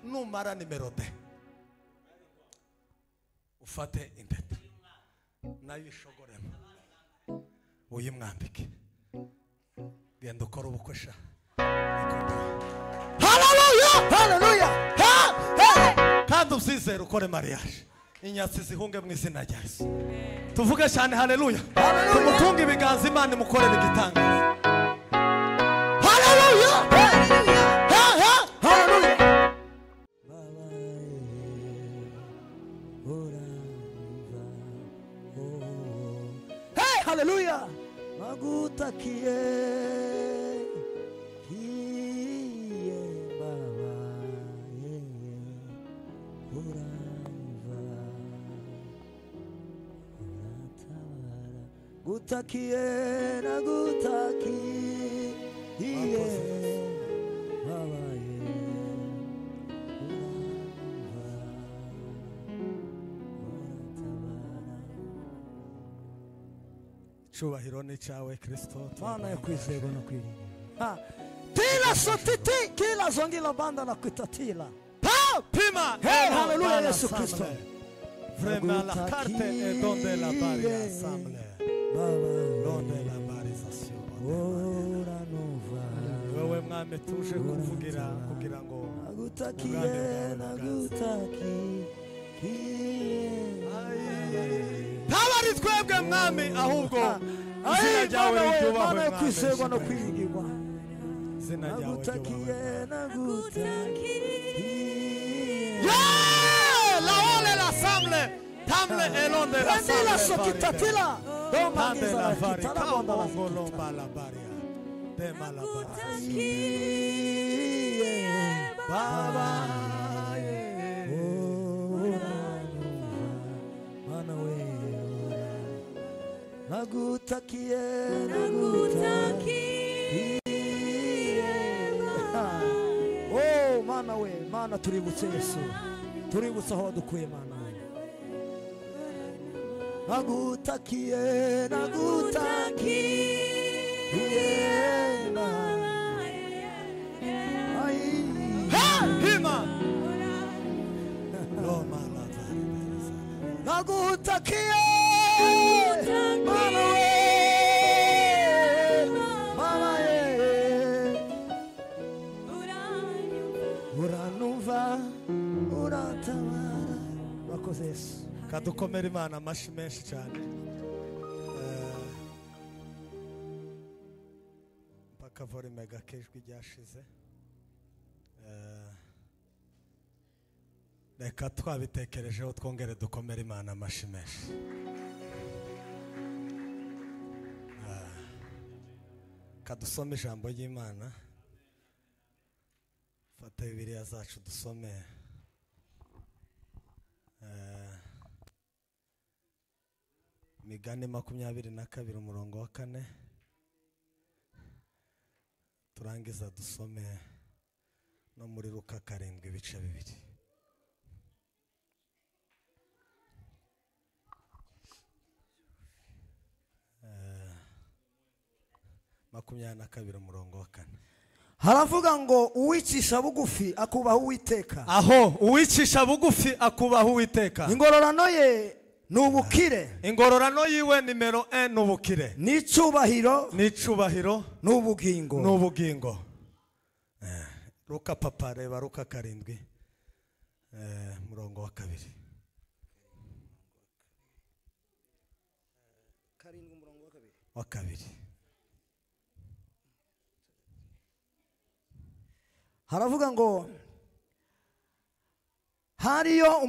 numara nimero de ufate impeta nayo ishogoremo uyimwambike genda ukora ubukosha. Hallelujah hallelujah kandi usizere ukore mariage inyatsi zihunge mu izina rya Yesu. Tuvuge cyane hallelujah tumutunga ibiganza Imana imukorera igitangaza. Hallelujah hallelujah magutakiye hiye baba uraiva uratabara gutakiye na gutakiye baba cyubahiro ni cyawe Kristo Mana ya kwizerwa no kwiringira. Tila sotiti kila zongila banda na kutatila. Pima hey hallelujah Yesu Kristo. Vraiment la carte est donde la barrière ensemble. Donde la barisation. Ora nova. Wewe mwami tuje kuvugira kugira ngo agutakiye nagutaki. Tabari twebwe mwami ahubwo izina ryawe ryubahwe Mana kwizerwa no kwiringirwa. Izina ryawe agutakiye nagutaki. La ole la samle tamle elonde la samle la sokitatila tambe la vari kongolomba la baria dema la baria baba Mana we nagutakiye nagutakiye oh Mana we Mana tuributse Yesu tuributse aho dukuye Mana we nagutakiye hima Roma la nagutakiye Mana we Mana ye uranumva uratabara bakoze Yesu. kadukomera Imana amashi menshi cyane mpaka volume gakejwi ryashize. Reka twabitekerejeho twongere dukomere Imana amashi menshi. Kadusome ijambo ry'Imana. Fata Bibiliya zacu dusome Migani 22 umurongo wa 4 turangiza dusome no muri Luka 7 ibice 2. Makumyabiri na kabiri umurongo wa 4 haravuga ngo uwicisha bugufi akubaha Uwiteka. Aho uwicisha bugufi akubaha Uwiteka. Ingororano ye nubukire. Ingororano yiwe nimero 1 nubukire. Nicubahiro nubugingo. Luka papa reba Luka 7 murongo wa 2. 7 umurongo wa 2. Haravuga ngo hariho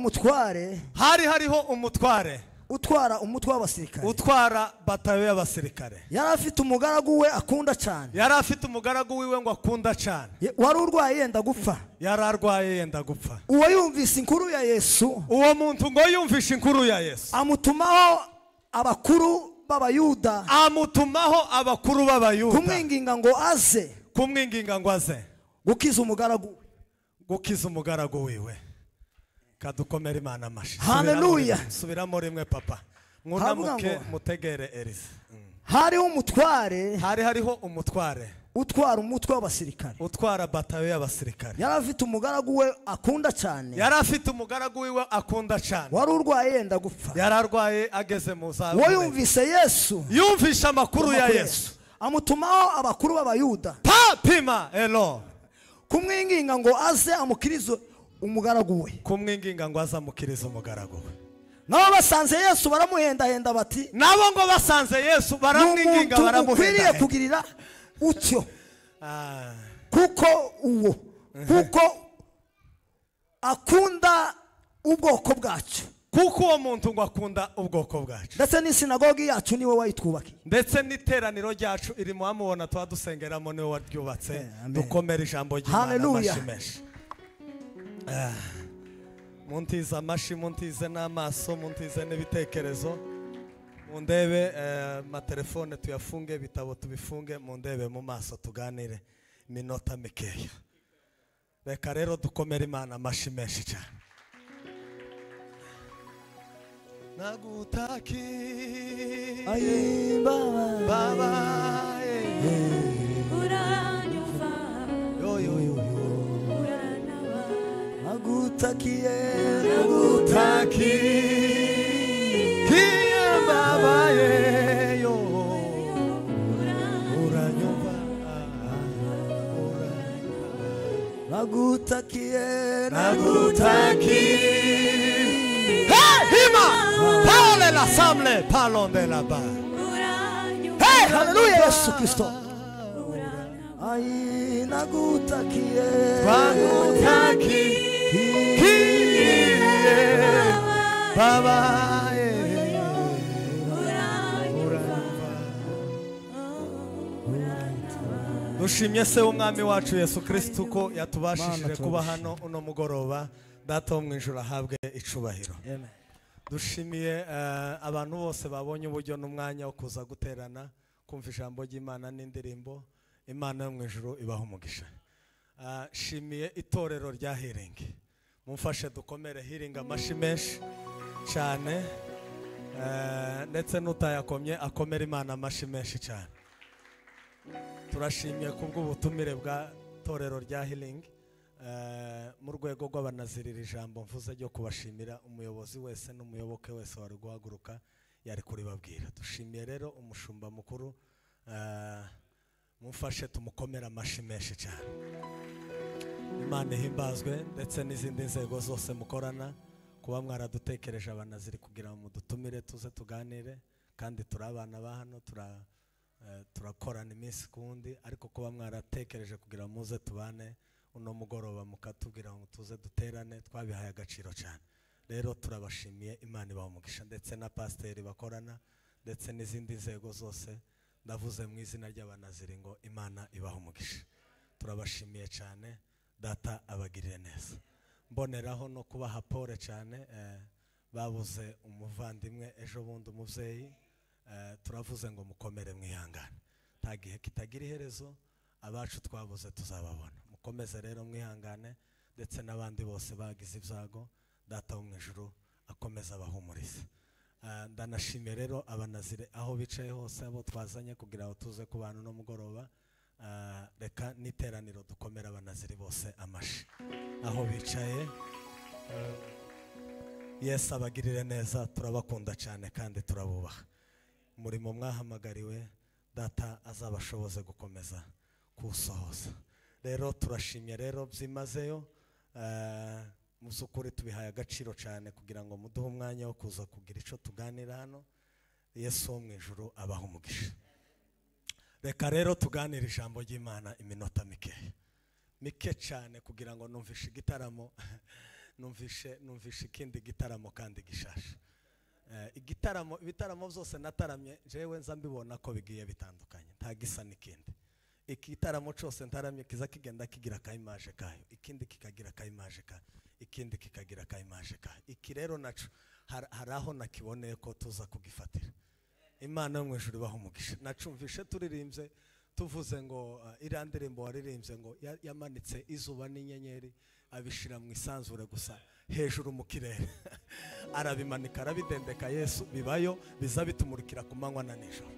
umutware utwara umutwe w'abasirikare, utwara batayo y'abasirikare. yari afite umugaragu we akunda cyane, yari afite umugaragu wiwe ngo akunda cyane, wari urwaye yenda gupfa. yari arwaye yenda gupfa. uwo yumvise inkuru ya Yesu, uwo muntu ngo yumvishe inkuru ya Yesu, amutumaho abakuru b'abayuda, amutumaho abakuru b'abayuda kumwinginga ngo aze, kumwinginga ngo aze gukiza umugaragu, gukiza umugaragu wiwe. Kadukomera Imana amashi. Haleluya. Subiramo rimwe papa, mwunamuke mutegere Elisa. hariho umutware, hariho umutware utwara umutwe w'abasirikare, utwara batayo y'abasirikare. yari afite umugaragu we akunda cyane, yari afite umugaragu wiwe akunda cyane, wari urwaye yenda gupfa. yari arwaye ageze mu za. uwo yumvise Yesu, yumvisha amakuru ya Yesu, amutumaho abakuru b'abayuda, pima elo, kumwinginga ngo aze amukirize umugaragu we, kumwinginga ngo aze amukirize umugaragu we. nabo basanze Yesu baramuhendahenda bati, nabo ngo basanze Yesu baramwinginga baramuhendahenda, ukwiriye kugirira utyo, kuko akunda ubwoko bwacu, kuko uwo muntu ngo akunda ubwoko bwacu, ndetse n'isinagogi yacu niwe wayitwubakiye, ndetse n'iteraniro ryacu iri mu hamubona tuba dusengeramo niwe waryubatse. Dukomera ijambo ry'Imana amashi menshi. Muntize amashi, muntize n'amaso, muntize n'ibitekerezo, mundebe amatelefone tuyafunge, ibitabo tubifunge, mundebe mu maso tuganire iminota mikeya. Reka rero dukomere Imana amashi menshi cyane. Nagutaki baba uranyumva nagutakiye baba yo uranyumva nagutakiye hima parole l'assemblée parlons de là-bas. Hey, haleluya Yesu Kristo. Ai nagutakiye baba dushimye se umwami wacu Yesu Kristo ko yatubashishije kuba hano uno mugoroba. Data wo mu ijuru ahabwe icubahiro. Dushimiye abantu bose babonye uburyo n'umwanya wo kuza guterana kumva ijambo ry'Imana n'indirimbo. Imana yo mu ijuru ibaho umugisha. Shimiye itorero rya Healing, mumfashe dukomere Healing amashi menshi cyane, ndetse n'utayakomye akomera Imana amashi menshi cyane. Turashimiye kubw'ubutumire bwa torero rya Healing mu rwego rw'abanazirira ijambo mvuze ryo kubashimira. Umuyobozi wese n'umuyoboke wese wari guhaguruka yari kuribabwira. Dushimiye rero umushumba mukuru, mumfashe tumukomera amashi menshi cyane. Imana ihimbazwe, ndetse n'izindi nzego zose mukorana kuba mwaradutekereje abanaziri kugira ngo mudutumire tuze tuganire, kandi turi abana ba hano turakorana iminsi kundi, ariko kuba mwaratekereje kugira muze tubane uno mugoroba mukatubwira ngo tuze duterane, twabihaye agaciro cyane. Rero turabashimiye, Imana ibaha umugisha, ndetse na pasiteri bakorana, ndetse n'izindi nzego zose. Ndavuze mu izina ry'abanaziri ngo Imana ibaha umugisha. Turabashimiye cyane, Data abagirire neza. Mboneraho no kubaha pole cyane, babuze umuvandimwe ejo bundi umuvyeyi. Turavuze ngo mukomere mwihangane, nta gihe kitagira iherezo, abacu twabuze tuzababona. Mukomeze rero mwihangane, ndetse n'abandi bose bagize ibyago, Data wo mu ijuru akomeza abahumurize. Ndanashimiye rero abanazire aho bicaye hose, abo twazanye kugira ngo tuze kubana no mugoroba. Reka n'iteraniro dukomera abanaziri bose amashi aho bicaye. Yesu abagirire neza, turabakunda cyane kandi turabubaha. Umurimo mwahamagariwe Data azabashoboze gukomeza kuwusohoza. Rero turashimye rero byimazeyo, mu by'ukuri tubihaye agaciro cyane kugira ngo muduhe umwanya wo kuza kugira icyo tuganira hano. Yesu wo mu ijuru abaha umugisha. Reka rero tuganire ijambo ry'Imana iminota mike cyane kugira ngo numvishe igitaramo numvishe ikindi gitaramo kandi gishasha. ibitaramo byose nataramye jewe nza mbibona ko bigiye bitandukanye nta gisa n'ikindi. Igitaramo cyose ntaramye kiza kigenda kigira ka image kayo, ikindi kikagira ka image kayo, ikindi kikagira ka image kayo. Iki rero naco haraho nakiboneye ko tuza kugifatira. Imana yo mwijuru baho umugisha. Nacumvishe turirimbye tuvuze ngo iriya ndirimbo waririmbye ngo yamanitse izuba n'inyenyeri abishira mu isanzure gusa hejuru mu kirere arabimanika arabidendeka Yesu bibayo biza bitumurikira ku manywa na nijoro.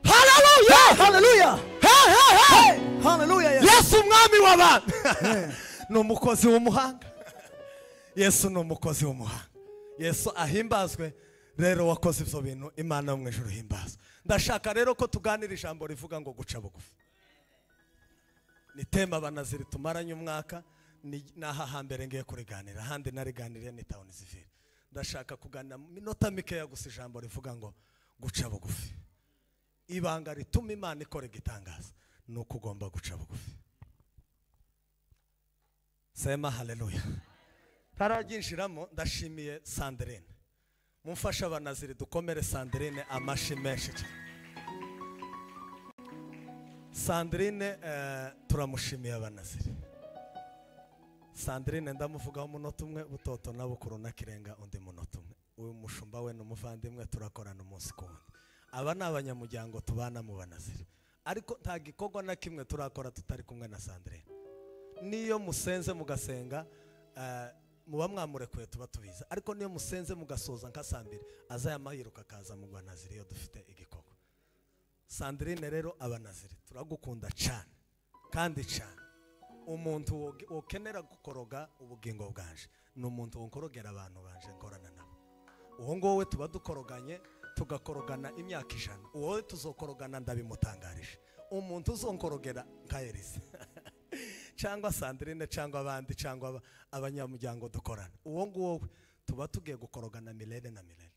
Hallelujah! Hallelujah! Hallelujah! Yesu umwami w'abantu ni umukozi w'umuhanga. Yesu ni umukozi w'umuhanga. Yesu ahimbazwe. Rero wakoze ibyo bintu Imana yo mu ijuru himbazwe. Ndashaka rero ko tuganira ijambo rivuga ngo guca bugufi. Ni tema abanaziri tumaranye umwaka naha hambere ngiye kuriganira handi nariganiriye ni Town Civil. Ndashaka kuganira minota mikeya gusa ijambo rivuga ngo guca bugufi. Ibanga rituma Imana ikora igitangaza nuko ugomba guca bugufi. Sema haleluya. Taraginjiramo ndashimiye Sandrine. Mumfasha abanaziri dukomere Sandrine amashi menshi. Sandrine turamushimiye abanaziri. Sandrine ndamuvugaho umunota umwe butoto nabukuru nakirenga undi munota umwe. Uyu mushumba we n'umuvandimwe turakorana umunsi ku wundi. Aba ni abanyamuryango tubana mu banaziri. Ariko nta gikorwa na kimwe turakora tutari kumwe na Sandrine. Niyo musenze mugasenga muba mwamurekuye tuba tubiza, ariko niyo musenze mugasoza nka Sambiri azayamahiruka kaza mu banaziri iyo dufite igikorwa. Sandrine rero abanaziri turagukunda cyane kandi cyane. Umuntu ukenera gukoroga ubugingo bwanje ni umuntu unkorogera abantu banje nkorana nabo. Uwo ngowe tuba dukoroganye tugakorogana imyaka 100. Uwo tuzokorogana ndabimutangarije. Umuntu uzonkorogera nka Elise cyangwa Sandrine cyangwa abandi cyangwa abanyamuryango dukorana, uwo nguwo tuba tugiye gukorogana milele na milele.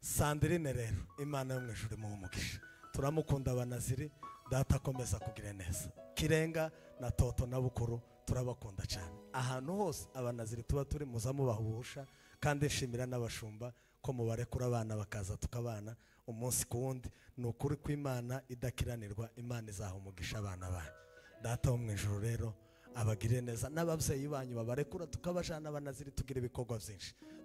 Sandrine rero Imana yo mu ijuru mu umugisha. Turamukunda abanaziri, data akomeza kugira neza. Kirenga na Toto na Bukuru turabakunda cyane. Ahantu hose abanaziri tuba turi muza mubahubusha kandi nshimira n'abashumba ko mubarekura abana bakaza tukabana umunsi ku wundi. Ni ukuri kw'Imana idakiranirwa, Imana izaha umugisha abana banyu. Data wo mu ijuru rero abagire neza n'ababyeyi banyu babarekura tukabajana abanaziri tugira ibikorwa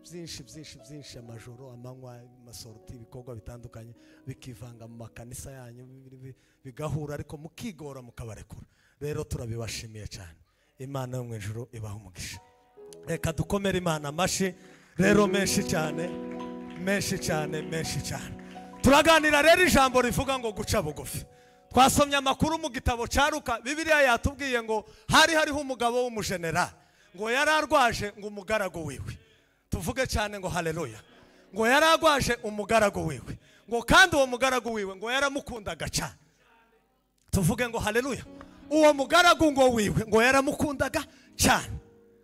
byinshi amajoro amanywa amasorti ibikorwa bitandukanye bikivanga mu makanisa yanyu bigahura ariko mukigora mukabarekura. Rero turabibashimiye cyane. Imana yo mu ijuru ibaha umugisha. Reka dukomere Imana amashi rero menshi cyane. Turaganira rero ijambo rivuga ngo guca bugufi. Twasomye amakuru mu gitabo cya Luka. Bibiliya yatubwiye ngo hariho umugabo w'umujenerali ngo yararwaje ngo umugaragu wiwe. Tuvuge cyane ngo haleluya. Ngo yararwaje umugaragu wiwe. Ngo kandi uwo mugaragu wiwe ngo yaramukundaga cyane. Tuvuge ngo haleluya. Uwo mugaragu ngo wiwe ngo yaramukundaga cyane.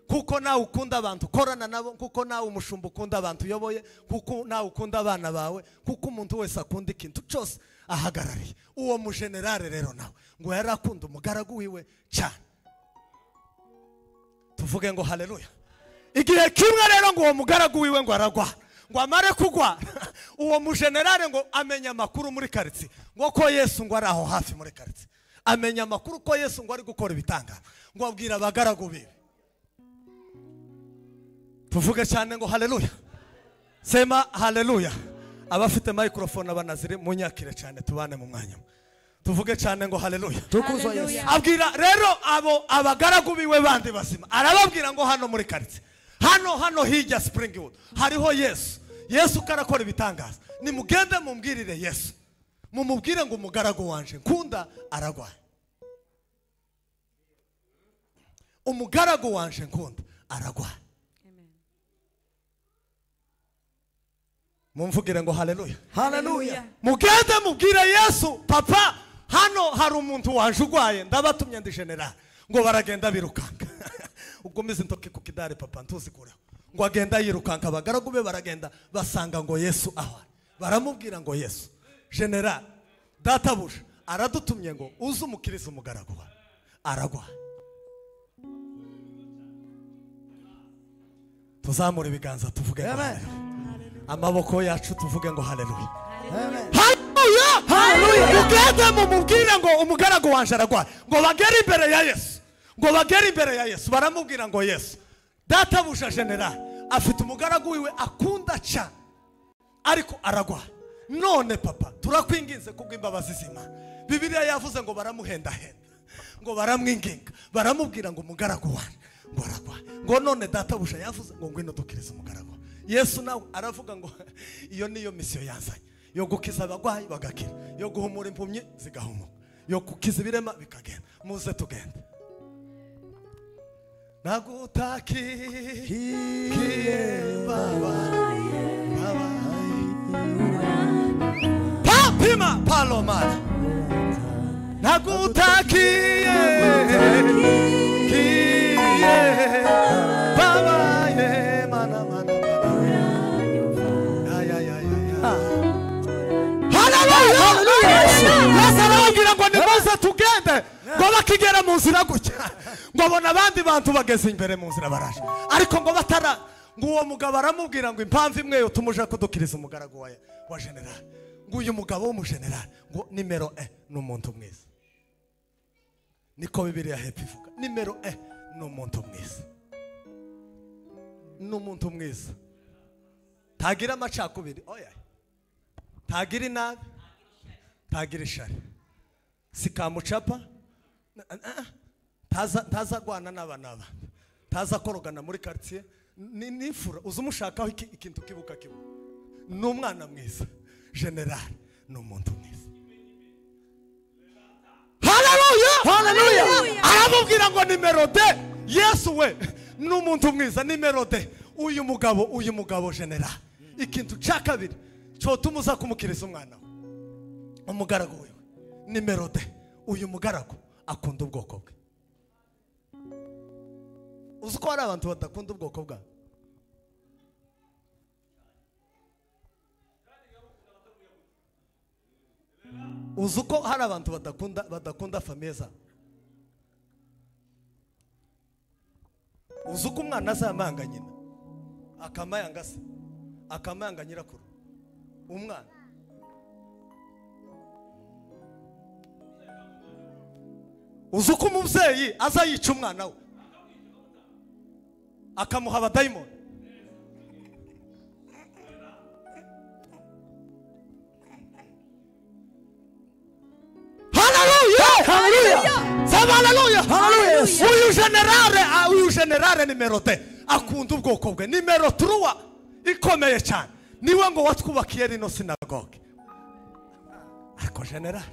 Kuko nawe ukunda abantu korana nabo, kuko nawe umushumba ukunda abantu uyoboye, kuko nawe ukunda abana bawe, kuko umuntu wese akunda ikintu cyose ahagarariye. Uwo mujenerali rero nawe ngo yarakunda umugaragu wiwe cyane. Tuvuge ngo haleluya. Igihe kimwe rero ngo uwo mugaragu wiwe ngo aragwa, ngo amare kugwa uwo mujenerali ngo amenya amakuru muri karitsiye ngo ko Yesu ngo ari aho hafi muri karitsiye. Amenya amakuru ko Yesu ngo ari gukora ibitangaro, ngo abwira abagaragu biwe. Tuvuge cyane ngo haleluya. Sema haleluya. Abafite microphone abanaziri munyakire cyane tubane mu mwanya. Tuvuge cyane ngo haleluya. Tukuzwa Yesu. Abwira rero abo abagaragu biwe bandi basima. Arababwira ngo hano muri karitsiye, hano hirya Springwood hariho Yesu karakora ibitangaza. Nimugende mumbwirire Yesu. Mumubwire ngo umugaragu wanje nkunda aragwaye. Umugaragu wanje nkunda aragwaye. Mumvugire ngo haleluya. Haleluya. Mugende mubwire Yesu, papa hano hari umuntu wanje ugwaye ndabatumye ndi general. Ngo baragenda birukanga. Ugumize intoki ku kidare papa ntuzikureho. Ngo agenda yirukanka abagaragu be baragenda basanga ngo Yesu aho. Baramubwira ngo Yesu general databuja aradutumye ngo uze umukirize umugaragu wa aragwa. Tuzamura ibiganza tuvuge amen. amaboko yacu tuvuge ngo haleluya. Amen. Haleluya. Haleluya. Ugende mumubwire ngo umugaragu wanje aragwaye, ngo bagere imbere ya Yesu, ngo bagere imbere ya Yesu, baramubwira ngo Yesu databuja general afite umugaragu wiwe akunda cyane ariko aragwaye, none papa turakwinginze kubw'imbabazi z'Imana. Bibiliya yavuze ngo baramuhendahenda, ngo baramwinginga, baramubwira ngo umugaragu wanje ngo aragwaye, ngo none databuja yavuze ngo ngwino dukirize umugaragu. Yesu nawe aravuga ngo iyo niyo misiyo yazanye, yo gukiza abagwayi bagakira, yo guhumura impumyi zigahumuka, yo gukiza ibirema bikagenda. Muze tugende. Nagutakiye baba Papima Palomar, nagutakiye baba ye mana mana haleluya. Nasarabwira ngo nimuze tugende, ngo bakigera mu nzira gutya, ngo abona abandi bantu bageze imbere mu nzira baraje, ariko ngo batara, ngo uwo mugabo aramubwira ngo impamvu imwe yo tumuje kudukiriza umugaragu wa general, ngo uyu mugabo w'umugeneral ngo nimero ni umuntu mwiza. Niko Bibiliya hepfo ivuga, nimero ni umuntu mwiza, ni umuntu mwiza, tagira amacakubiri, oya, tagira inabi, tagira ishari, sikamucapa, taza gwana n'abana, taza korogana muri quartier, nifura uzumushakaho ikintu kibuka kibuka, ni umwana mwiza. General ni umuntu mwiza. Haleluya. Haleluya. Aramubwira ngo nimero de Yesu we ni umuntu mwiza, nimero de uyu mugabo general. Ikintu cya kabiri cyo tumuza kumukiriza umwana we, umugaragu we, nimero de uyu mugaragu akunda ubwoko bwe. Uzi ko hari abantu badakunda ubwoko bwabo? Uzi uko hari abantu badakunda famiye zabo? Uzi uko umwana azamanga nyina akamayanga se, akamayanga nyirakuru, umwana uzi uko umubyeyi aza yica umwana we akamuha abadayimoni? Haleluya. Haleluya. Uyu generale nimero de akunda ubwoko bwe, nimero 3 ikomeye cyane, niwe ngo watwubakiye rino sinagoge. Ariko generale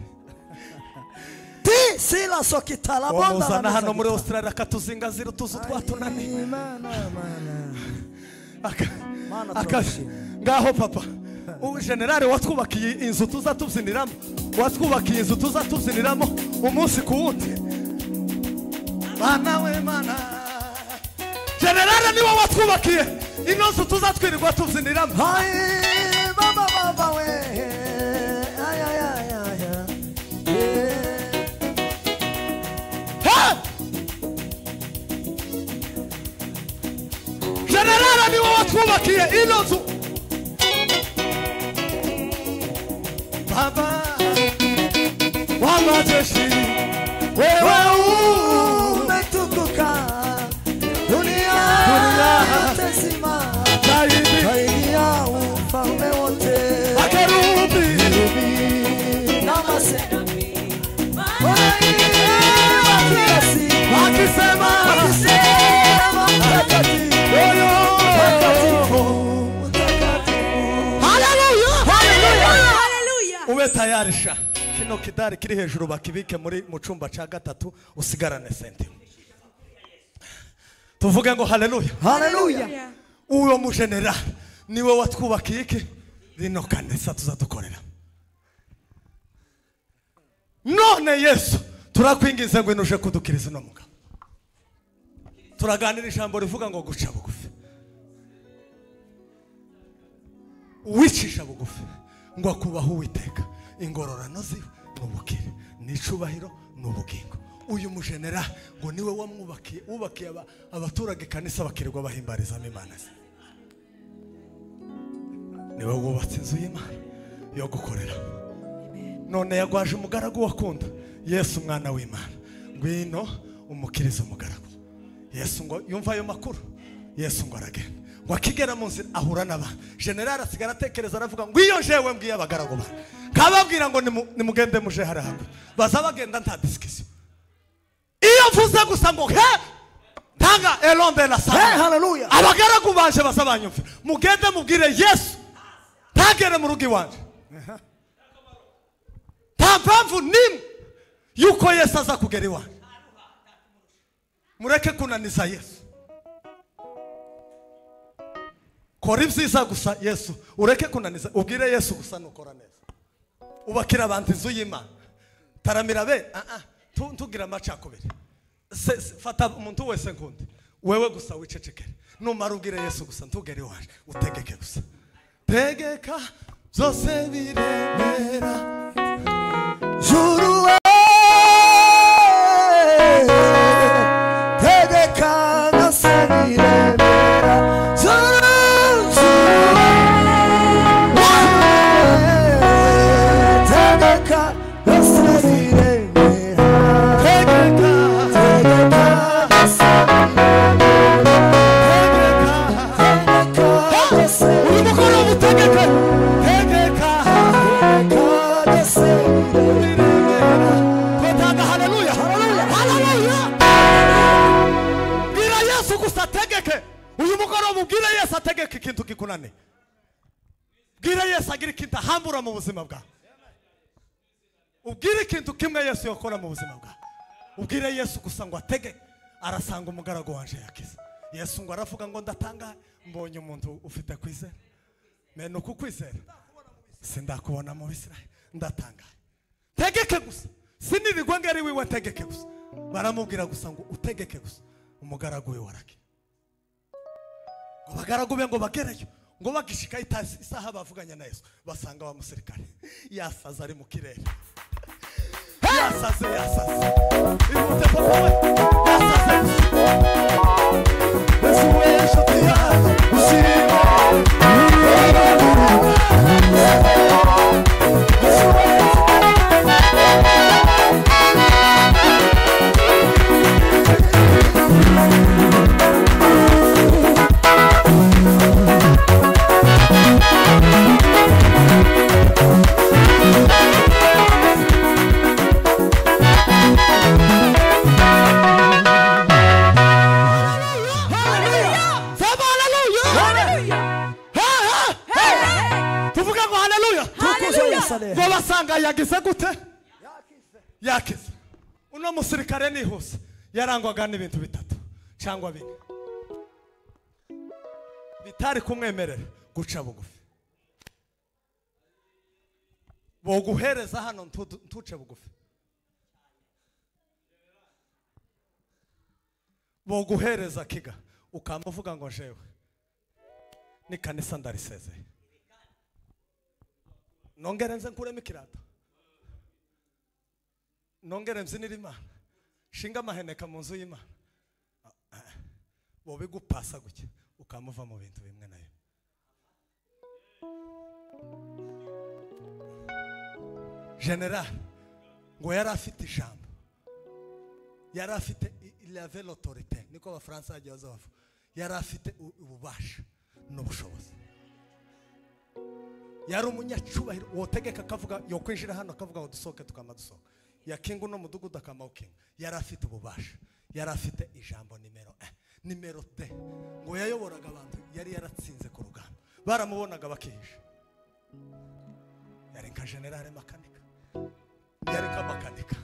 ti sila sokitala banda wamuzana hano muri Australia akatuzingazira utuzu twatunaniye. Ngaho papa, ubu generale watwubakiye inzu tuzatuziniramo, watwubakiye inzu tuzatuziniramo umunsi ku wundi. Mana we mana, generale niwe watwubakiye ino nzu tuzatwirirwa tuziniramo. Baba we, generale niwe watwubakiye ino nzu. Baba wa majeshi, wewe umetukuka dunia tazima, zaidi ya ufalme wote, makerubi na maserafi wakisema ube tayarisha kino kidari kiri hejuru bakibike mu cyumba cya gatatu usigarane sente. Tuvuge ngo haleluya. Haleluya. Uwo mugeneral niwe watwubakiye iki rino kanisa tuzadukorera. None Yesu turakwingiza ngo inuje kudukiriza no mugabo. Turaganira ijambo rivuga ngo guca bugufi. Wicisha bugufi ngo akubaho Uwiteka, ingororano ziwe n'ubukire n'icubahiro n'ubugingo. Uyu mugenera ngo niwe wubakiye abaturage kanisa bakirirwa bahimbarizamo Imana ze. niwe wubatse inzu y'Imana yo gukorera. None yagwaje umugaragu wakunda Yesu umwana w'Imana, ngwino umukirize umugaragu. Yesu ngo yumva ayo makuru, Yesu ngo aragenda, ngo akigera mu nzira ahura n'abantu. General asigara atekereza, aravuga ngo iyo jewe mbwiye abagaragu ba kababwira ngo nimugende muje hari hamwe, baza bagenda nta discussion. Iyo mvuze gusa ngo he tanga elonde la sa, haleluya, abagaragu baje basabanyumve, mugende mubwire Yesu ntagere mu rugi wanje. Nta mpamvu nimwe yuko Yesu aza kugera iwanjye. Mureke kunaniza Yesu, kora ibyiza gusa Yesu, ureke kunaniza, ubwire Yesu gusa nukora neza. Ubakira abantu inzu y'Imana, taramira be tugira amacakubiri. Fata umuntu wese nkundi, wewe gusa wicecekere, numara ubwire Yesu gusa ntugere iwaje, utegeke gusa. Tegeka byose biremera juru tegeka byose biremera juru tegeka byose biremera tegeka uyu mukoro utegeka tegeka byose biremera. Twatanga haleluya, haleluya, haleluya. Bwira Yesu gusa ategeke uyu mukoro, mubwire Yesu ategeke ikintu kikunane. Bwira Yesu agira ikintu ahambura mu buzima bwawe. Ubwire ikintu kimwe Yesu yakora mu buzima bwawe. Ubwire Yesu gusa ngo atege, arasanga umugaragu wanje yakize. Yesu ngo aravuga ngo ndatanga mbonye umuntu ufite kwizera. Meno kukwizera sindakubona mu Bisirayeli, ndatanga. Tegeke gusa, sinirigwa ngari wiwe, tegeke gusa. Baramubwira gusa ngo utegeke gusa, umugaragu we warake. Ngo bagaragu be ngo bagereyo, ngo bagishika isaha bavuganya na Yesu, basanga wa musirikare yasaza ari mu kirere. Yasaze imute papa we yasaze. Yesu we inshuti yawe ushirimo. Ngo basanga yagize gute? Yakize. Uno musirikare nihuse yarangwaga n'ibintu bitatu cyangwa bine bitari kumwemerera guca bugufi. Boguhereza hano ntuce bugufi. Boguhereza kiga ukamuvuga ngo jewe ni kanisa ndarisezeye, nongere nze nkuremo ikirato, nongere mzinira Imana, shinga amaheneka mu nzu y'Imana. Bobe gupasa gutya ukamuva mu bintu bimwe nayo. General ngo yari afite ijambo, yari afite il avait l'autorité, niko abafaransa bagiye bavuga, yari afite ububasha n'ubushobozi. Yari umunyacubahiro, wotegeka akavuga yo kwinjira hano akavuga ngo dusohoke tukamadusohoka, yakinga no mudugudu akamawukinga. Yari afite ububasha, yari afite ijambo nimero D. Ngo yayoboraga abantu, yari yaratsinze ku rugamba, baramubonaga bakihisha. Yari nka general makanika, yari nka makanika.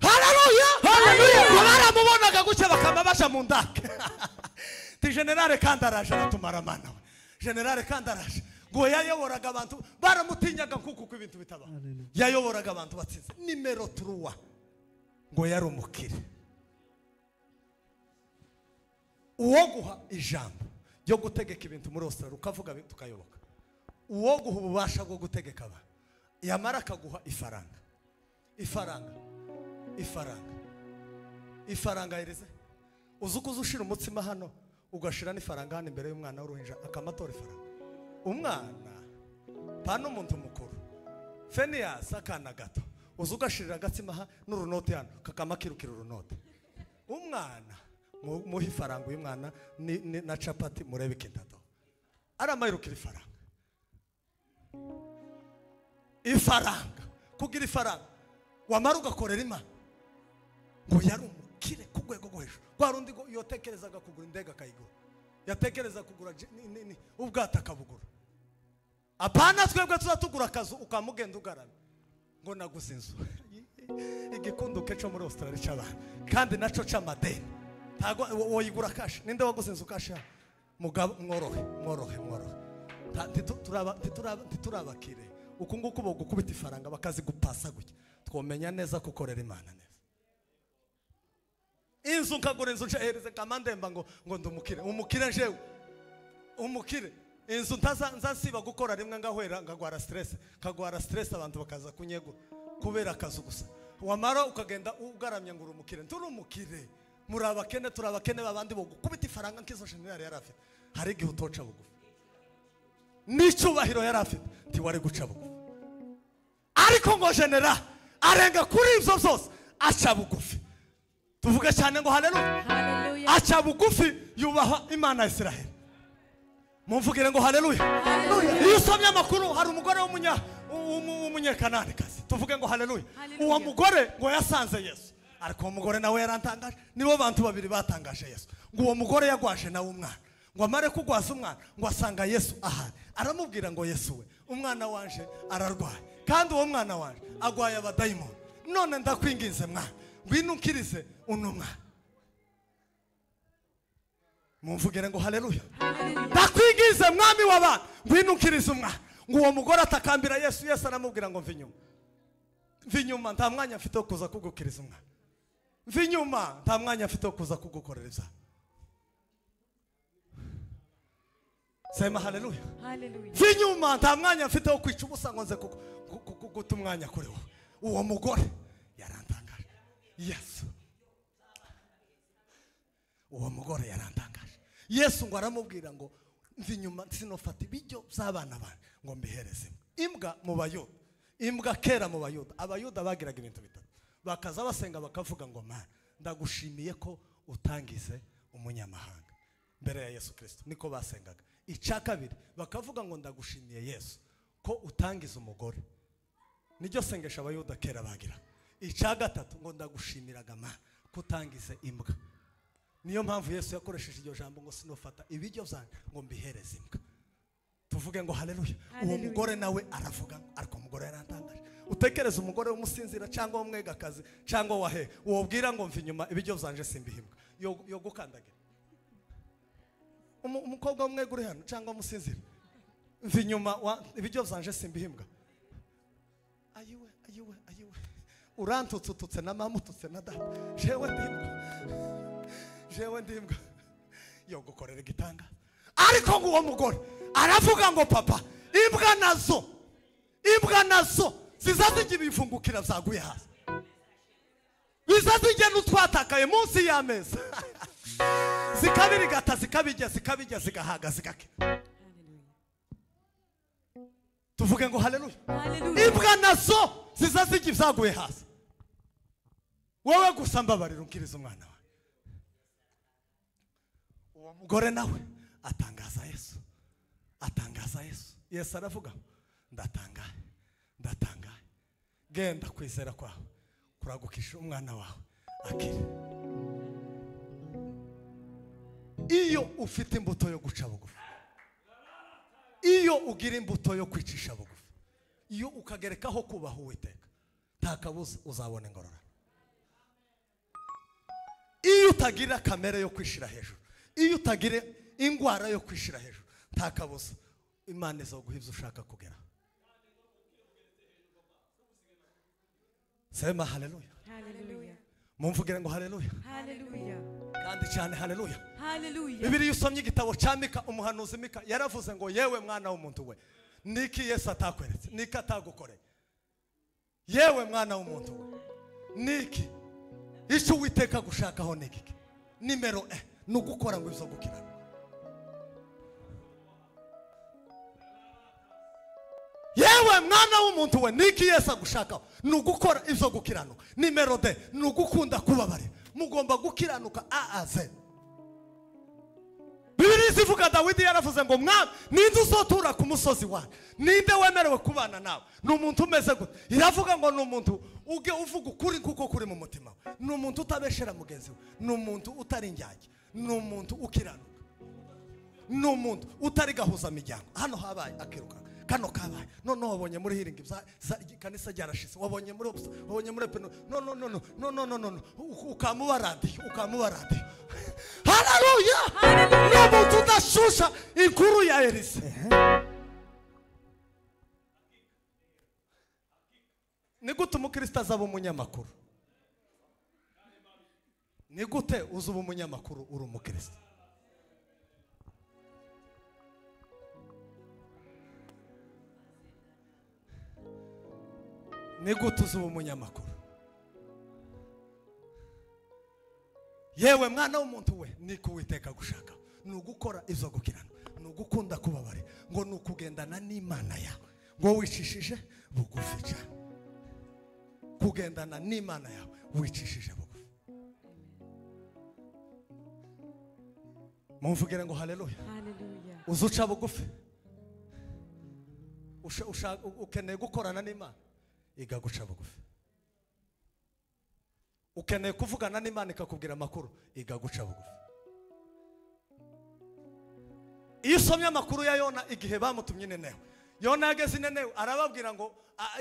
Haleluya, haleluya. Baramubonaga gutya bakamabasha mu ndake. Ti general kandaraje atumara mana we, general kandaraje ngo yayoboraga abantu, baramutinyaga kuko ibintu bitaba. Yayoboraga abantu batsinze. Nimero 3 ngo yari umukire, uwo guha ijambo ryo gutegeka ibintu muri Australia ukavuga tukayoboka, uwo guha ububasha bwo gutegeka aba yamara akaguha ifaranga. Ifaranga irize uzukuza ushira umutsima hano ugashira n'ifaranga hano imbere y'umwana w'uruhinja akamatora ifaranga. umwana pano umuntu mukuru Fenias akana gato uzugashirira agatsima ha n'urunote hano kakamakirukira urunote umwana muhi faranga uyu mwana na chapati murebe kindato aramayirukira ifaranga kugira ifaranga wamara ugakorera Imana ngo yari umukire ku rwego rwo hejuru kwa rundi ngo yotekerezaga kugura indega kayigura yatekereza kugura ubwata akabugura apana twebwe tuzatugura akazu ukamugenda ugarana ngo naguze inzu igikunduke cyo muri Australia cy'abana kandi naco c'amadeni ntago woyigura cash ninde waguze inzu cash mugabo mworohe turabakire uku nguku bo gukubita ifaranga bakazi gupasa gutya twomenya neza kukorera Imana neza inzu nkagura inzu ncahereze kamandemba ngo ndumukire umukire njewe umukire inzu nzasiba gukora rimwe ngahwera ngagwara stress abantu bakaza kunyegura kubera akazu gusa wamara ukagenda ugaramya ngo urumukire nturumukire murabakene turabakene babandi bo gukubita ifaranga nkizo general yarafite hari igihe utoca bugufi n'icubahiro yarafite ntiwari guca bugufi ariko ngo general arenga kuri ivyo byose aca bugufi tuvuge cyane ngo haleluya aca bugufi yubaha Imana ya Israel mumvugire ngo haleluya iyo usomye amakuru hari umugore w'umunyekananikazi tuvuge ngo haleluya uwo mugore ngo yasanze Yesu ariko uwo mugore nawe yarantangaje nibo bantu babiri batangaje Yesu ngo uwo mugore yagwaje nawe umwana ngo amare kugwaza umwana ngo asanga Yesu ahari aramubwira ngo Yesu we umwana wanje ararwaye kandi uwo mwana wanje agwaye abadayimoni none ndakwinginze mwana ngwino ukirize uno mwana mumvugire ngo haleluya ndakwinginze mwami w'abana ngwino ukirize umwana ngo uwo mugore atakambira Yesu aramubwira ngo mva inyuma nta mwanya mfite wo kuza kugukiriza umwana mva inyuma nta mwanya mfite wo kuza kugukorera ibyaha sema haleluya mva inyuma nta mwanya mfite wo kwica ubusa ngo nze kuguta umwanya kuri wowe uwo mugore yarantangaje Yesu uwo mugore yarantangaje Yesu ngo aramubwira ngo mva inyuma sinofata ibiryo by'abana bane ngo mbihereze imbwa mu bayuda imbwa kera mu bayuda abayuda bagiraga ibintu bitatu bakaza basenga bakavuga ngo Mana ndagushimiye ko utangize umunyamahanga mbere ya Yesu Kristo niko basengaga icya kabiri bakavuga ngo ndagushimiye Yesu ko utangize umugore niryo sengesha abayuda kera bagira icya gatatu ngo ndagushimiraga Mana ko utangize imbwa niyo mpamvu Yesu yakoresheje iryo jambo ngo sinofata ibiryo byane ngo mbihereze imbwa tuvuge ngo haleluya uwo mugore nawe aravuga ariko umugore yarantangaje utekereza umugore w'umusinzira cyangwa w'umwegakazi cyangwa wahe wobwira ngo mva inyuma ibiryo byanje simbihimbwa yo gukandagira umukobwa w'umwegure hano cyangwa umusinzira mva inyuma ibiryo byanje simbihimbwa ayiwe urantutse na mama ututse na data jewe ndimbwa yo gukorera igitanga ariko ngo uwo mugore aravuga ngo papa imbwa nazo zizazigira ibifungukira byaguye hasi bizazijya n'utwatakaye munsi y'ameza zikabirigata zikabijya zigahaga zigakira tuvuge ngo haleluya imbwa nazo zizazigira ibyaguye hasi wowe gusa mbabarira unkiriza umwana wawe uwo mugore nawe atangaza Yesu Yesu aravuga ndatangaye genda kwizera kwawe kuragukisha umwana wawe akire iyo ufite imbuto yo guca bugufi iyo ugira imbuto yo kwicisha bugufi iyo ukagerekaho kubaha Uwiteka nta kabuza uzabona ingororano iyo utagira kamere yo kwishira hejuru iyo utagira ingwara yo kwishira hejuru nta kabuza Imana izoguha ibyo ushaka kugera sema haleluya mumvugire ngo haleluya kandi cyane haleluya Bibiliya usomye igitabo cya Mika umuhanuzi Mika yaravuze ngo yewe mwana w'umuntu we niki Yesu atakweretse niki atagukoreye yewe mwana w'umuntu we niki icyo Uwiteka gushakaho niki nimero nugukora ngo izo gukira yewe mwana w'umuntu we niki Yesu agushakaho ni ugukora ivyo gukiranuka. Nimero D ni ugukunda kubabarira. Mugomba gukiranuka aaze. Bibiri zivuga Dawidi yaravuze ngo mwami ninde uzotura ku musozi wawe, ninde wemerewe kubana nawe, ni umuntu umeze gute. Iravuga ngo ni umuntu uge uvuga ukuri kuko kuri mu mutima we, ni umuntu utabeshera mugenzi we, ni umuntu utari injyajya, ni umuntu ukiranuka, ni umuntu utari gahuza miryango. Hano habaye akiruka kano kabaye none wabonye muri hiringi kanisa ryarashize, wabonye muri peno no ukamubaradi haleluya. N'umuntu udashusha inkuru ya Elise. Ni gute umukristo azaba umunyamakuru? Ni gute uzuba umunyamakuru uri umukristo? Ni gute uzuba umunyamakuru? Yewe mwana w'umuntu we niko Uwiteka gushaka, ni ugukora ivyo gukirana, ni ugukunda kubabare, ngo ni ukugendana n'Imana yawe, ngo wicishije bugufi cyane. Kugendana n'Imana yawe wicishije bugufi. Mumvugire ngo haleluya. Haleluya. Uzuca bugufi. Ukeneye gukorana n'Imana, iga guca bugufi. Ukeneye kuvugana n'Imana ikakubwira amakuru, iga guca bugufi. Iyo usomye amakuru ya Yona igihe bamutumye Ninewe, Yona yageze Ninewe arababwira ngo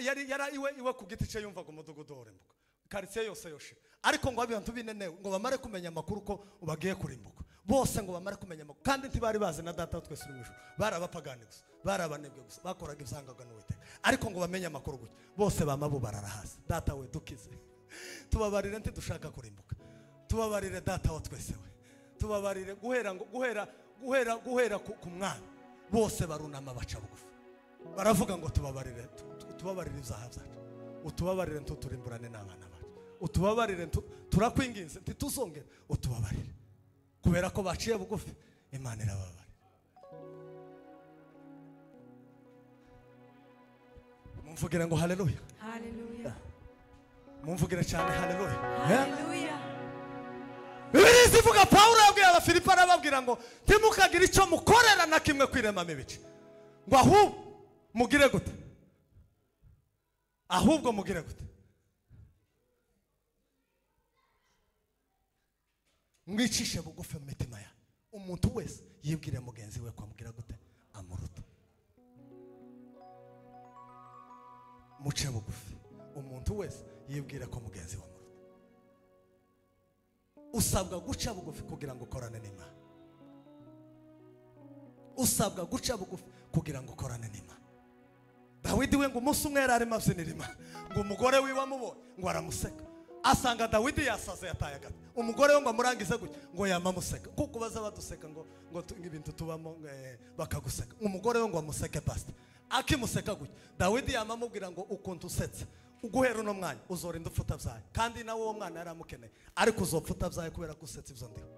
yari iwe ku giti cye yumvaga umudugudu urembuka, quartier yose yoshe. Ariko ngo abantu b'Ninewe ngo bamare kumenya amakuru ko bagiye kurimbuka, bose ngo bamare kumenya amakuru, kandi ntibari bazi na data twese uri mwisho, barabapagani gusa, barabanebwe gusa, bakoraga ibyangaga n'Uwiteka. Ariko ngo bamenye amakuru gutya, bose bamabu bararahasa. Data we dukize, tubabarire ntidushaka kurimbuka, tubabarire data wa twese we, tubabarire guhera ku mwana. Bose barunama baca bugufi, baravuga ngo tubabarire ibyaha byacu, utubabarire ntuturimburane n'abana bacu, utubabarire turakwinginze ntituzongere, utubabarire kubera ko baciye bugufi. Imana irababarira. Mumvugire ngo haleluya. Haleluya. Mumvugire cyane haleluya. Haleluya. Bibiri zivuga Paulo yabwiye Abafilipi arababwira ngo ntimukagira icyo mukorera na kimwe kwirema mibice, ngo ahubwo mugire gute, ahubwo mugire gute, mwicishe bugufi mu mitima ya umuntu wese yibwire mugenzi we ko amugira gute, amuruta. Muce bugufi, umuntu wese yibwire ko mugenzi we amuruta. Usabwa guca bugufi kugira ngo ukorane n'Imana. Usabwa guca bugufi kugira ngo ukorane n'Imana. Dawidi we ngo umunsi umwe yararimo abyinira Imana, ngo umugore wiwe amubonye ngo aramuseka, asanga Dawidi yasaze yataye agati. Umugore we ngo amurangize gutya ngo yamamuseka, kuko baza baduseka ngo ibintu tubamo bakaguseka. Umugore we ngo amuseke pastor, akimuseka gutya Dawidi yamamubwira ngo ukuntu usetse uguhera uno mwanya uzorinda upfuta byaye, kandi nawe uwo mwana yari amukeneye, ariko uzopfuta byaye kubera ko usetse ivyo ndiho.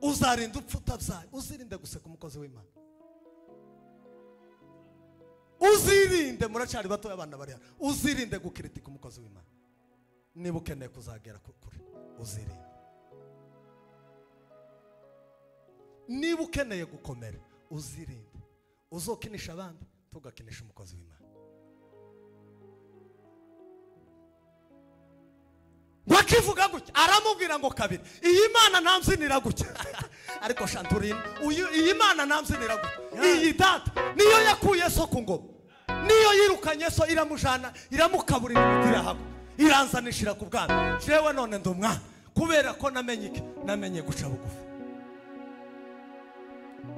Uzarinda upfuta byaye, uzirinde guseka umukozi w'Imana, uzirinde. Muracari bato y'abana bari hano, uzirinde gukritika umukozi w'Imana. Niba ukeneye kuzagera kure, uzirinde. Niba ukeneye gukomera, uzirinde. Uzokinisha abandi, tugakinisha umukozi w'Imana. Wakivuga gutya aramubwira ngo kabiri, iyi Mana namzinira gutya ariko Shanturine iyi Mana namzinira gutya, iyi data niyo yakuye so ku ngoma, niyo yirukanye so iramujana iramukaburira imiti hamwe iranzanishira ku bwana. Jewe none ndumwana kubera ko namenye guca bugufi.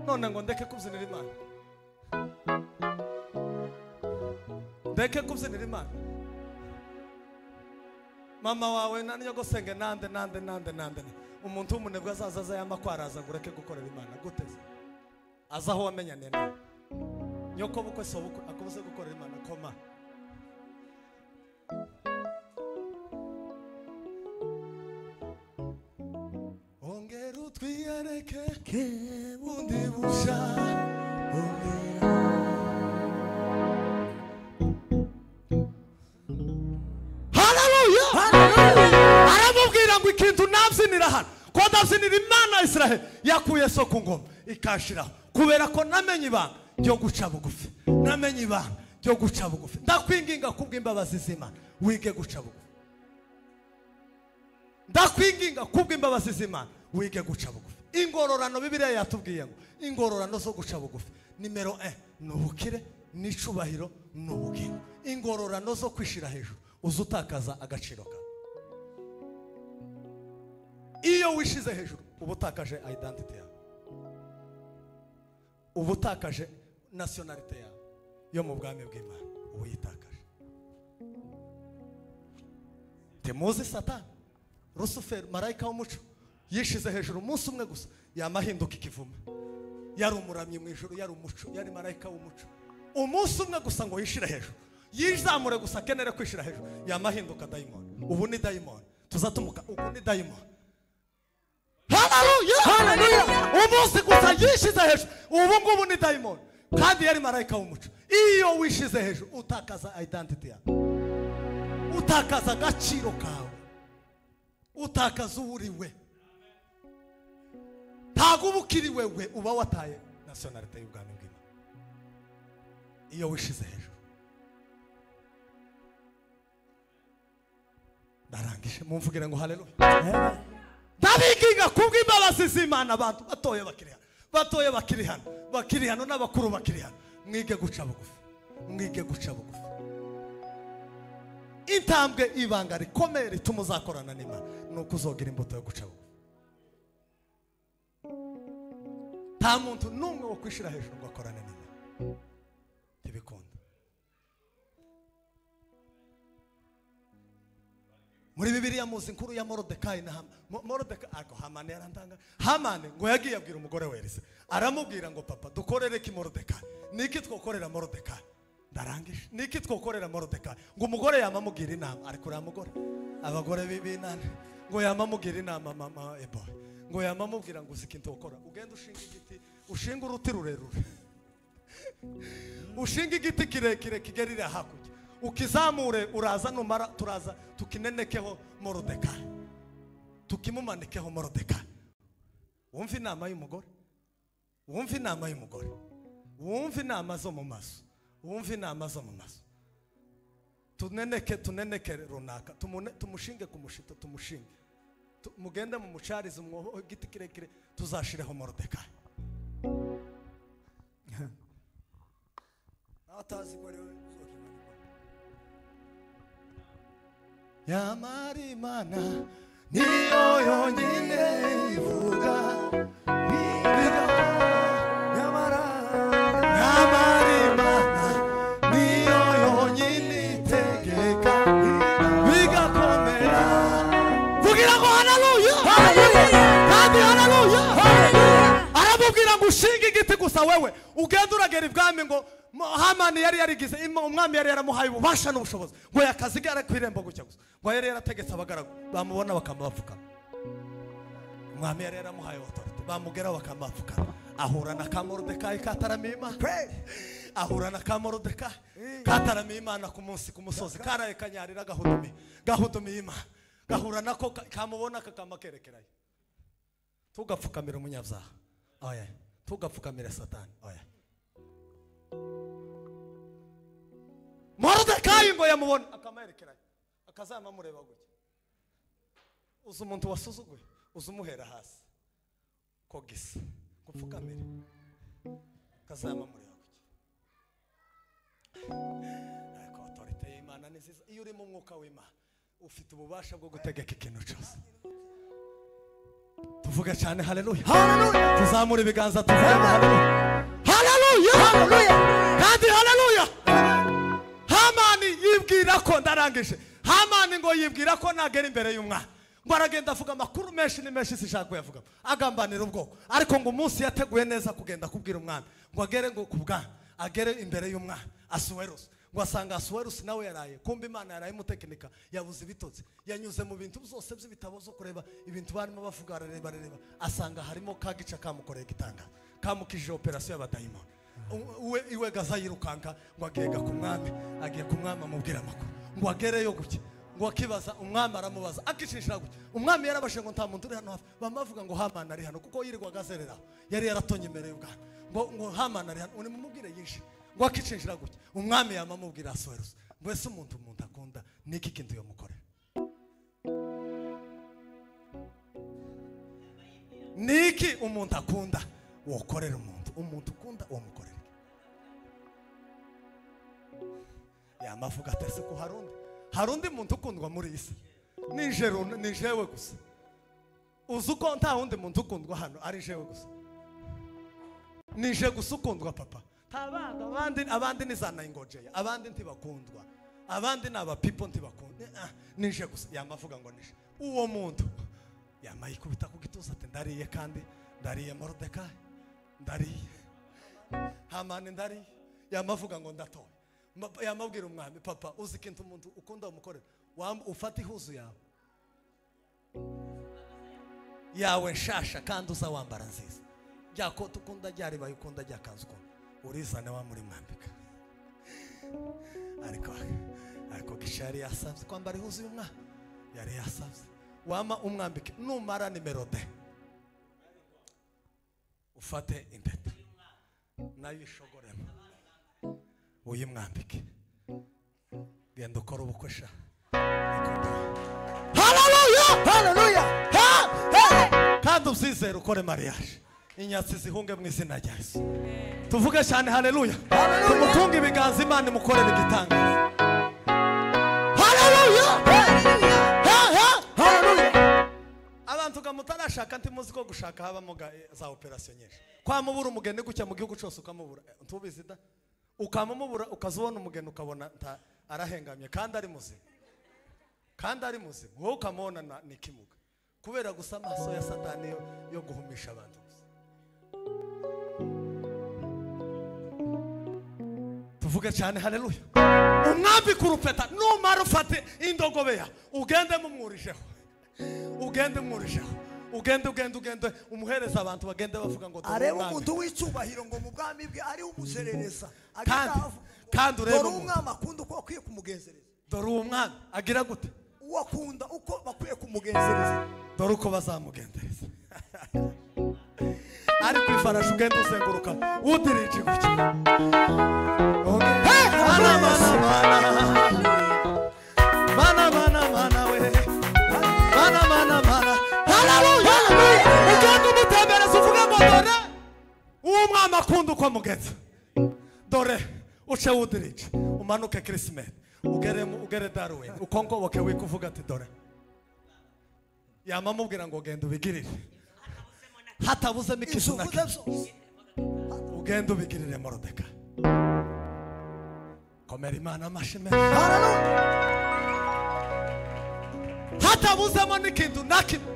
None ngo ndeke kubyinira Imana, ndeke kubyinira Imana. Mama wawe nanyogosenge nande umuntu w'umunebwe azaza yamakwaraza ngo ureke gukorera Imana guteze, azaho wamenyane nawe. Nyoko bukwe so bukwe akubuze gukorera Imana koma. Ongera utwiyereke bundi busha, ongera arambwira ngo ikintu nabyinira hano ko ndabyinira Imana ya Israheli yakuye so ku ngoma ikashiraho kubera ko namenye ibanga ryo guca bugufi namenye ibanga ryo guca bugufi ndakwinginga kubw'imbabazi z'Imana wige guca bugufi ndakwinginga kubw'imbabazi z'Imana wige guca bugufi ingororano Bibiliya yatubwiye ngo ingororano zo guca bugufi nimero 1 n'ubukire n'icubahiro n'ubugingo ingororano zo kwishira hejuru uzutakaza agaciro ka iyo wishize hejuru ubutakaje identity yawe ubutakaje nationality yawe yo mu bwami bw'Imana ubuyitakaje temuzi Satani Lucifer marayika w'umuco yishize hejuru umunsi umwe gusa yamahinduka ikivume yari umuramyi mu ijuru yari umuco yari marayika w'umuco umunsi umwe gusa ngo yishire hejuru yizamure gusa kenere kwishira hejuru yamahinduka daimon ubu ni daimon tuzatumuka ubu ni daimon haleluya haleluya umunsi gusa yishize hejuru ubu ngubu ni daimon kandi yari marayika w'umuco iyo wishize hejuru utakaza identity yawe utakaza agaciro kawe utakaza uriwe ntago ubukiri wewe uba wataye nationality y'ubwami bw'Imana iyo wishize hejuru darangije mumvugire ngo haleluya ndabikinga kubw'imbabazi z'Imana abantu batoye bakiri hano n'abakuru bakiri hano mwige guca bugufi mwige guca bugufi intambwe ibanga rikomeye rituma uzakorana n'Imana nuko uzogira imbuto yo guca bugufi nta muntu n'umwe wo kwishira hejuru ngo akorane n'Imana ntibikunda muri Bibiliya muzi inkuru ya Morodekayi na Morodekayi ako Hamani yarandanga Hamani ngo yagiye abwira umugore we Elisa aramubwira ngo papa dukorere ki Morodekayi niki twokorera Morodekayi ndarangije niki twokorera Morodekayi ngo umugore yamamubwira inama ari kuri amugore abagore bibinane ngo yamamubwira inama mama ebo ngo yamamubwira ngo uzikintu ukora ugenda ushinga igiti ushinga uruti rurerure ushinga igiti kirekire kigerira hakurya ukizamure uraza numara turaza tukinenekeho Morodekayi tukimumanikeho Morodekayi wumva inama y'umugore wumva inama y'umugore wumva inama zo mu maso wumva inama zo mu maso tuneneke runaka tumushinge ku mushito tumushinge mugende mu mucarize umwobo igiti kirekire tuzashireho Morodekayi atazi ko rero yamari Imana niyo yonyine ivuga yamari Imana niyo yonyine itegeka bigakomera vugira ngo haleluya kandi haleluya aramubwira ngo ushinge igiti gusa wewe ugenda uragera ibwami ngo Hamani yari yarigize umwami yari yaramuhaye ububasha n'ubushobozi ngo yakazigara kwirembo gucya gusa ngo yari yarategetse abagaragu bamubona bakamupfuka umwami yari yaramuhaye authority bamugera bakamupfuka ahura na Morodekayi kataramima ahura na Morodekayi kataramima ku munsi ku musozi karaye kanyarira gahudumi gahura nako kamubona kakamakerekerayo tugapfukamira umunyabyaha oya tugapfukamira Satani oya Morodekayi ngo yamubona akamerekerayo akazama mureba gutya uzi umuntu wasuzuguye uzumuhera hasi ko gisa gupfukamira akazama mureba gutya ariko authority y'Imana nziza iyo uri mu mwuka w'Imana ufite ububasha bwo gutegeka ikintu cyose tuvuga cyane haleluya haleluya tuzamura ibiganza tuvuga haleluya haleluya haleluya kandi haleluya Hamani yibwira ko ndarangije Hamani ngo yibwira ko nagera imbere y'umwana ngo aragenda avuga amakuru menshi ni menshi sishaka kuyavuga agambanira ubwoko ariko ngo umunsi yateguye neza kugenda kubwira umwana ngo agere ngo kubwana agere imbere y'umwana Asuwerusi ngo asanga Asuwerusi nawe yaraye kumbe Imana yaraye mutekinika yabuze ibitotsi yanyuze mu bintu byose by'ibitabo zo kureba ibintu barimo bavuga arareba asanga harimo kagica kamukoreye gitanga kamukije operation y'abadayimoni iwe gaza yirukanka ngo agega ku mwami agiye ku mwami amubwira amakuru ngo agereyo gutya ngo akibaza umwami aramubaza akicishira gutya umwami yarabashe ngo nta muntu uri hano hafi bamavuga ngo Hamani ari hano kuko yirirwaga azerera yari yaratonye imbere y'ubwana ngo Hamani ari hano uni mumubwire yishe ngo akicishira gutya umwami yamamubwira asoheruza ngo ese umuntu akunda niki kintu yo mukorera niki umuntu akunda wokorera umuntu ukunda wo mukorera yamavuga atese ko harundi muntu ukundwa muri isi ni jewe gusa uzuko nta wundi muntu ukundwa hano ari jewe gusa nije gusa ukundwa papa abandi ni zana ingojeye abandi ntibakundwa abandi ni aba people ntibakundwa nije gusa yamavuga ngo nije uwo muntu yamayikubita ku gituza ati ndariye kandi ndariye Moridekayi ndariye Hamani ndariye yamavuga ngo ndatoye yamabwira umwami papa uzi ikintu umuntu ukunda umukorera ufata ihuzu yawe nshasha kandi uza wambara nziza ryako tukunda ryaribaye ukunda ryakanzu ukunda urizane wa muri mwambika ariko gishari yasabye kwambara ihuzu y'umwana yari yasabye wama umwambike numara nimero de ufate impeta nayo ishogorema uyimwambike genda ukora ubukwe sha haleluya kandi uzizere ukore mariage inyatsi zihunge mu izina rya Yesu tuvuge cyane haleluya tumutunge ibiganza Imana imukorere igitangaza haleluya abantu gamutarashaka ntimuzi ko gushaka habamo za operation nyinshi kwamubura umugeni gucya mu gihugu cyose ukamubura ntubizi da ukamumubura ukazubona umugeni ukabona arahengamye kandi ari muzima wowe ukamubona ni kimuga kubera gusa amaso ya Satani yo guhumisha abantu gusa tuvuge cyane haleluya umwambi kurupeta numara ufate indogobe ya ugende mumwurisheho ugende umuhereza abantu bagende bavuga ngo areba umuntu w'icyubahiro ngo mu bwami bwe ari umuzerereza kandi ureba umwami akunda uko akwiye kumugenzereza dore uwo mwami agira gute uwakunda uko bakwiye kumugenzereza dore uko bazamugenzereza ari ku ifarashi ugenda uzenguruka udirije gutya mana we mana haleluya ugenda umutembereza uvuga ngo dore uwo mwami akunda uko mugenza dore uce udirije umanuke Christmas ugere Darwin ukongoboke wikuvuga ati dore yamamubwira ngo genda ubigirire hatabuzemo ikintu na kimwe ugenda ubigirire Moridekayi komera Imana amashime hatabuzemo n'ikintu na kimwe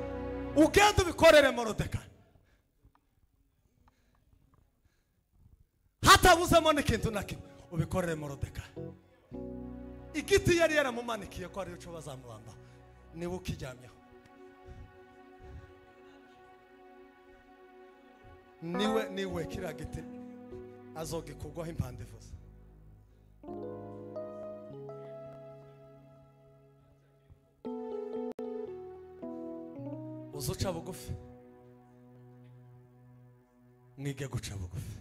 ugenda ubikorere Moridekayi hatabuzemo n'ikintu na kimwe ubikorere Moridekayi igiti yari yaramumanikiye ko ari cyo bazamubamba niba ukijyamyeho niwe kiriya giti azogikugwaho impande vuza uzuca bugufi mwige guca bugufi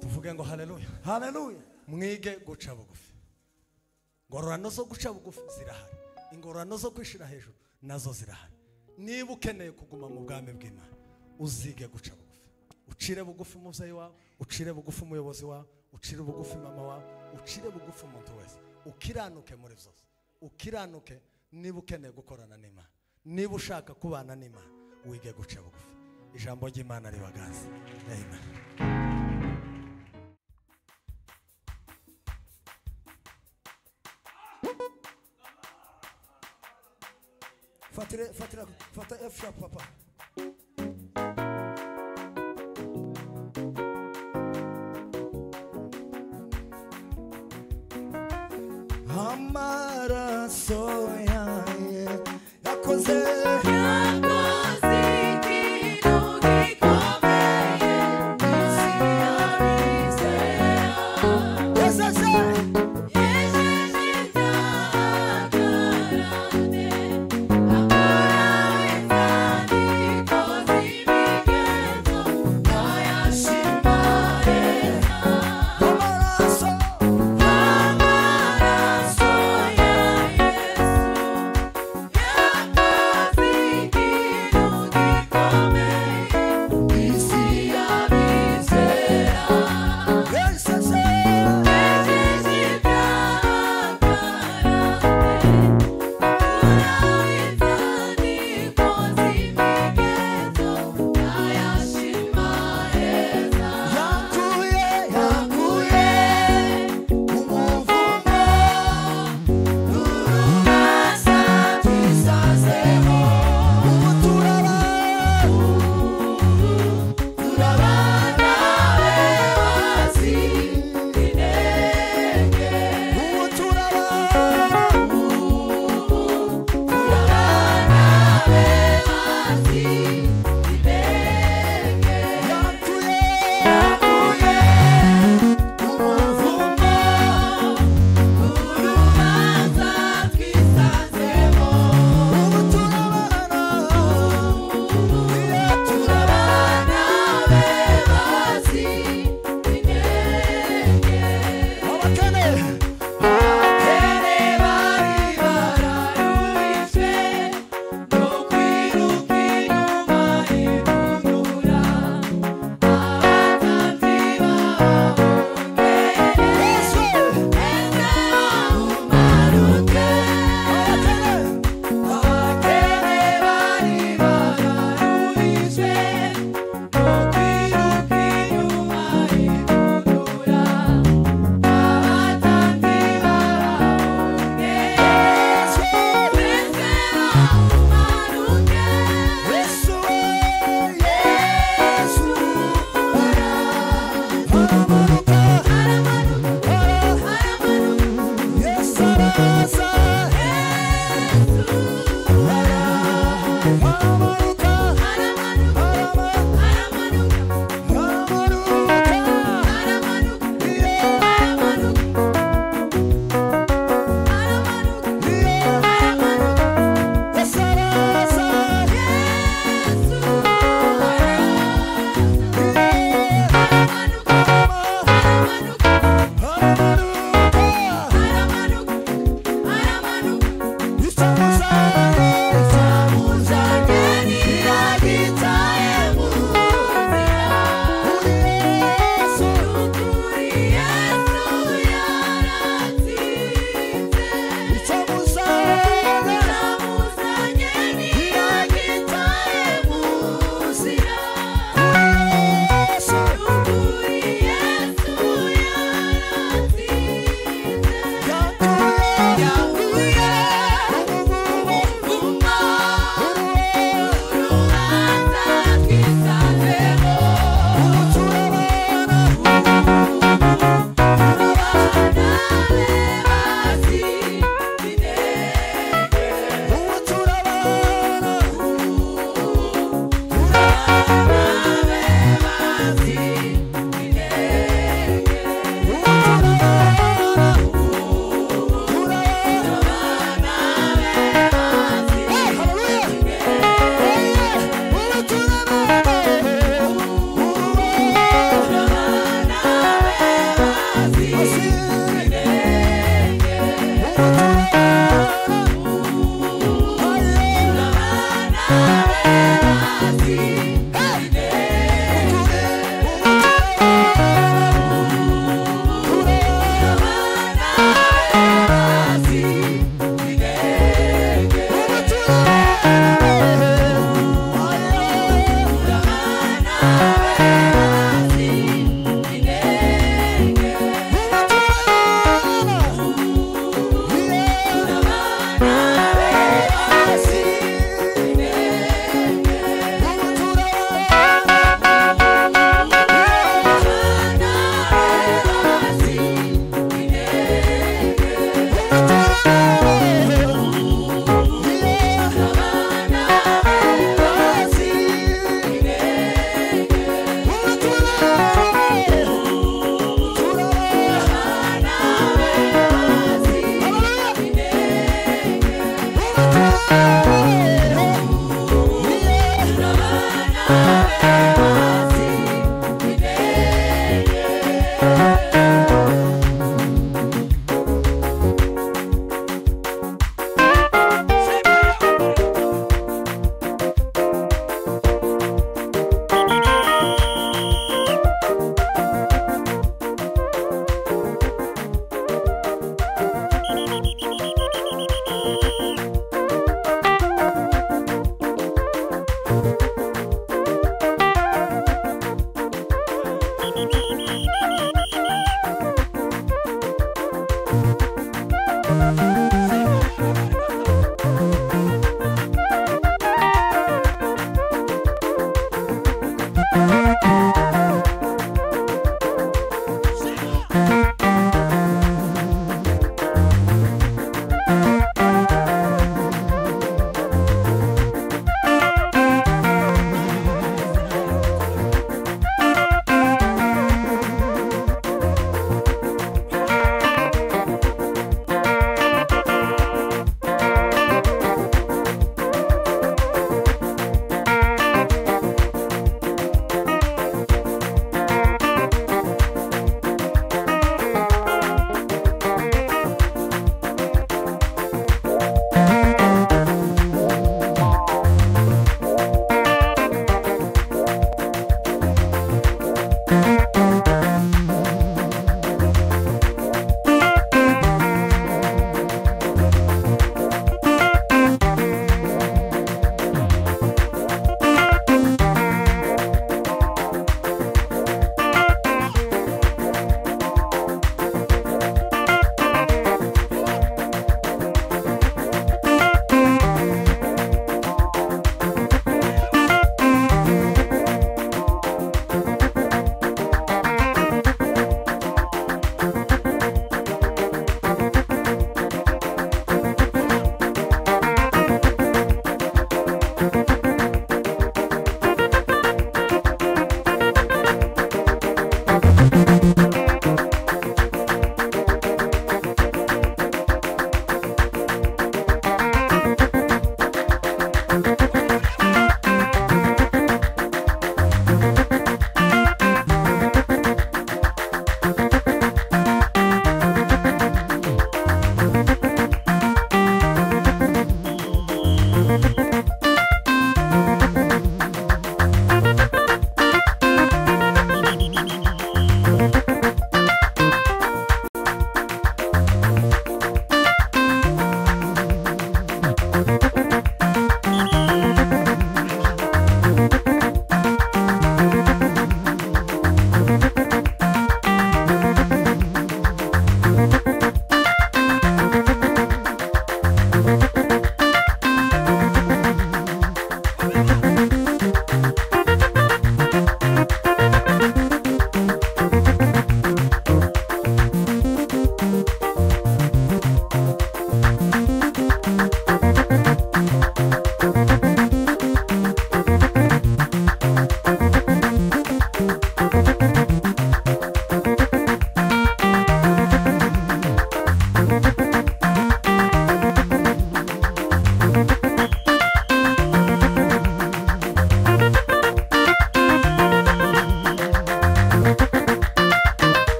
tuvuge ngo haleluya mwige guca bugufi ingororano zo guca bugufi zirahari ingororano zo kwishira hejuru nazo zirahari niba ukeneye kuguma mu bwami bw'Imana uzige guca bugufi ucire bugufi umuvyeyi wawe ucire bugufi umuyobozi wawe ucire bugufi mama wawe ucire bugufi umuntu wese ukiranuke muri byose ukiranuke niba ukeneye gukorana n'Imana niba ushaka kubana n'Imana wige guca bugufi ijambo ry'Imana ribagaze amen. Fata F sharp papa. Amara soya yakoze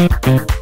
Thank you.